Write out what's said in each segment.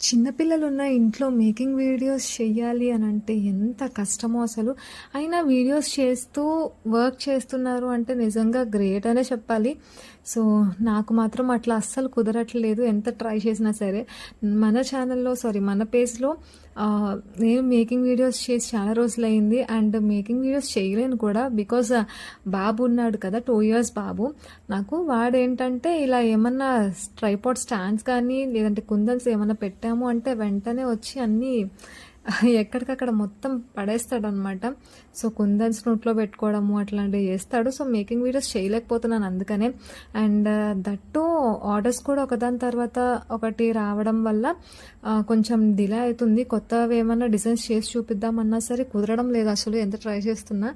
చిన్నపిల్లలున్న ఇంట్లో making videos చెయ్యాలి అని అంటే ఎంత కష్టమో అసలు. అయినా వీడియోస్ చేస్తూ వర్క్ చేస్తున్నారు అంటే నిజంగా గ్రేట్ అనే చెప్పాలి. సో నాకు మాత్రం అట్లా అస్సలు కుదరట్లేదు ఎంత ట్రై చేసినా సరే. మన ఛానల్లో మన పేజ్లో నేను మేకింగ్ వీడియోస్ చేసి చాలా రోజులైంది. అండ్ మేకింగ్ వీడియోస్ చేయలేను కూడా బికాజ్ బాబు ఉన్నాడు కదా, 2 years బాబు. నాకు వాడేంటంటే ఇలా ఏమన్నా ట్రైపాడ్ స్టాండ్స్ కానీ లేదంటే కుందన్స్ ఏమన్నా పెట్టాము అంటే వెంటనే వచ్చి అన్నీ ఎక్కడికక్కడ మొత్తం పడేస్తాడనమాట. సో కుందన్స్ నోట్లో పెట్టుకోవడము అట్లాంటివి చేస్తాడు. సో మేకింగ్ వీడియోస్ చేయలేకపోతున్నాను అందుకనే. అండ్ దట్టు ఆర్డర్స్ కూడా ఒకదాని తర్వాత ఒకటి రావడం వల్ల కొంచెం డిలే అవుతుంది. కొత్తవి ఏమన్నా డిజైన్స్ చేసి చూపిద్దామన్నా సరే కుదరడం లేదు అసలు, ఎంత ట్రై చేస్తున్నా.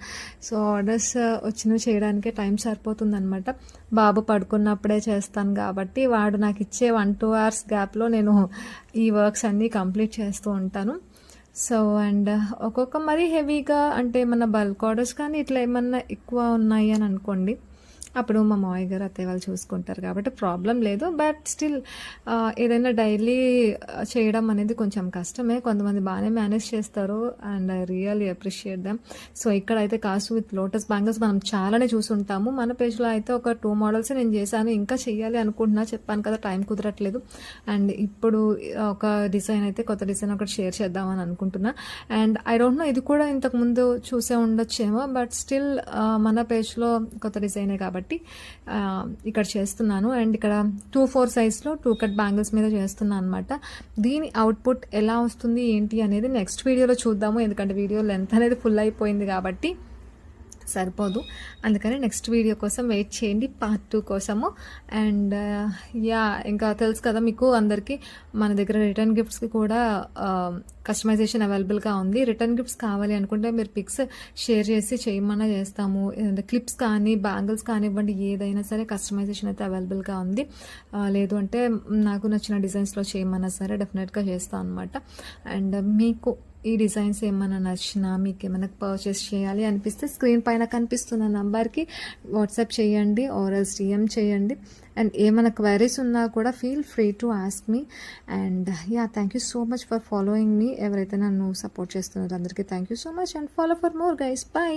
సో ఆర్డర్స్ వచ్చినవి చేయడానికే టైం సరిపోతుంది అనమాట. బాబు పడుకున్నప్పుడే చేస్తాను కాబట్టి వాడు నాకు ఇచ్చే 1-2 hours గ్యాప్లో నేను ఈ వర్క్స్ అన్నీ కంప్లీట్ చేస్తూ ఉంటాను. సో అండ్ ఒక్కొక్క మరీ హెవీగా అంటే ఏమన్నా బల్క్ ఆర్డర్స్ కానీ ఇట్లా ఏమన్నా ఎక్కువ ఉన్నాయి అని అనుకోండి, అప్పుడు మా మావయ్య గారు అత్తయ్య వాళ్ళు చూసుకుంటారు కాబట్టి ప్రాబ్లం లేదు. బట్ స్టిల్ ఏదైనా డైలీ చేయడం అనేది కొంచెం కష్టమే. కొంతమంది బాగానే మేనేజ్ చేస్తారు and I really appreciate them. So ఇక్కడైతే కాసు విత్ లోటస్ బ్యాంగిల్స్ మనం చాలానే చూసుంటాము. మన పేజ్లో అయితే ఒక 2 models నేను చేశాను, ఇంకా చేయాలి అనుకుంటున్నా. చెప్పాను కదా టైం కుదరట్లేదు. అండ్ ఇప్పుడు ఒక డిజైన్ అయితే కొత్త డిజైన్ ఒకటి షేర్ చేద్దామని అనుకుంటున్నా. అండ్ ఐ డోంట్ నో ఇది కూడా ఇంతకుముందు చూసే ఉండొచ్చేమో, బట్ స్టిల్ మన పేజ్లో కొత్త డిజైనే కాబట్టి ఇక్కడ చేస్తున్నాను. అండ్ ఇక్కడ 2-4 సైజ్లో 2 cut బ్యాంగిల్స్ మీద చేస్తున్నాను అనమాట. దీని అవుట్పుట్ ఎలా వస్తుంది ఏంటి అనేది నెక్స్ట్ వీడియోలో చూద్దాము. ఎందుకంటే వీడియో లెంత్ అనేది ఫుల్ అయిపోయింది కాబట్టి సరిపోదు. అందుకని నెక్స్ట్ వీడియో కోసం వెయిట్ చేయండి, part 2 కోసము. అండ్ ఇంకా తెలుసు కదా మీకు అందరికీ, మన దగ్గర రిటర్న్ గిఫ్ట్స్కి కూడా కస్టమైజేషన్ అవైలబుల్గా ఉంది. రిటర్న్ గిఫ్ట్స్ కావాలి అనుకుంటే మీరు పిక్స్ షేర్ చేసి చేయమన్నా చేస్తాము. క్లిప్స్ కానీ బ్యాంగిల్స్ కానివ్వండి, ఏదైనా సరే కస్టమైజేషన్ అయితే అవైలబుల్గా ఉంది. లేదు అంటే నాకు నచ్చిన డిజైన్స్లో చేయమన్నా సరే డెఫినెట్గా చేస్తాను అనమాట. అండ్ మీకు ఈ డిజైన్స్ ఏమైనా నచ్చినా, మీకు ఏమైనా పర్చేస్ చేయాలి అనిపిస్తే స్క్రీన్ పైన కనిపిస్తున్న నంబర్కి వాట్సాప్ చేయండి ఆర్ ఎల్స్ DM చేయండి. అండ్ ఏమైనా క్వైరీస్ ఉన్నా కూడా feel free to ask me. And thank you so much for following me. ఎవరైతే నన్ను సపోర్ట్ చేస్తున్నారో అందరికీ thank you so much. And follow for more guys. By.